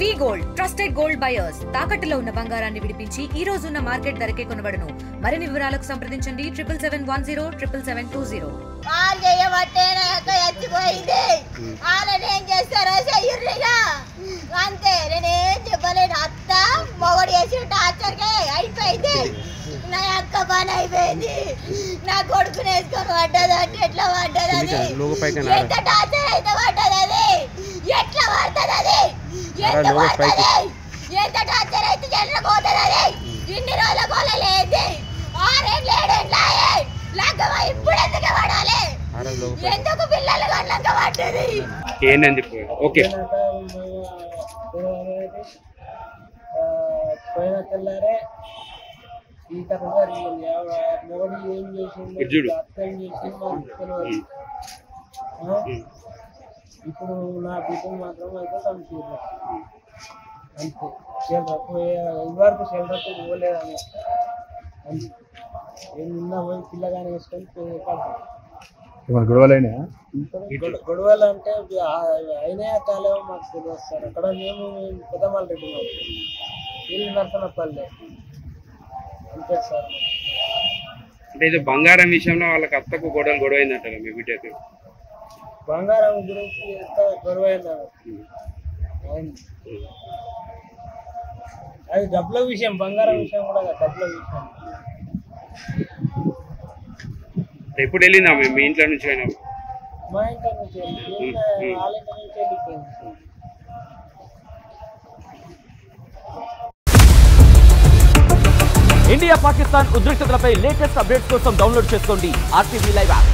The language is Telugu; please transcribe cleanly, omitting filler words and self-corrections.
వి గోల్డ్ ట్రస్టెడ్ గోల్డ్ బయర్స్ తాకట్టులో ఉన్న బంగారాన్ని విడిపించి ఈ రోజు ఉన్న మార్కెట్ ధరకే కొనబడును. మరిన్ని వివరాలకు సంప్రదించండి 7710772020. వాళ్ళు చేయబట్టే చచ్చిపోయింది. వాళ్ళని ఏం చేస్తారో చెయ్యుర్రిగా అంతే. నేనేం చెప్పలేను. అత్త మొగడు చేసి టార్చర్కే అయిపోయింది. నా అక్క పని అయిపోయింది. నా కొడుకుని వేసుకొని పడ్డది అంటే ఎట్లా పడ్డది అది? ఎంత టార్చర్ అయితే పడ్డది అది? ఎట్లా పడుతుంది అది? ఎంత పడుతుంది? ఎంత టార్చర్ అయితే ఎట్లా పోతుంది అది? ఇన్ని రోజుల పోలేదు. 6 ఏళ్ళు 7 ఏళ్ళు లగ్గమా ఇప్పుడు ఎందుకు పడాలి? ఎందుకు పిల్లలు కళ్ళక పడ్డది? ఏంటని చెప్పు. ఓకే పోయిన తెల్లారే ఈ కథ జరిగింది. మొగడు ఏం చేసింది, అత్త ఏం చేసింది ఇప్పుడు నా బిడ్డలు మాత్రం అయితే కంప్యూటర్ అంతే. ఇదివరకు షెల్టర్కి పోలేదని అంతే. ఏమున్నా పోయి పిల్లగాని వేసుకొని గొడవలు అంటే అయినా కాలేమో మాకు తెలియదు. అక్కడ మేము పెద్దమల్ల రెడ్డి మాకు వీళ్ళు నరసనపల్లె అంతే సార్. అంటే ఇది బంగారం విషయంలో వాళ్ళకి అత్తకు గొడవ అయిందంటారు మీ బిడ్డకు. బంగారం గురించి ఎంత గొడవ అది డబ్బుల విషయం. బంగారం విషయం కూడా డబ్బుల విషయం. ఎప్పుడు వెళ్ళిందా మీ ఇంట్లో నుంచి అయినా? మా ఇంట్లో నుంచి వాళ్ళ ఇంటి నుంచి వెళ్ళిపోయింది. ఇండియా పాకిస్తాన్ ఉద్రిక్తతలపై లేటెస్ట్ అప్డేట్స్ కోసం డౌన్లోడ్ చేసుకోండి RTV లైవ్ యాప్.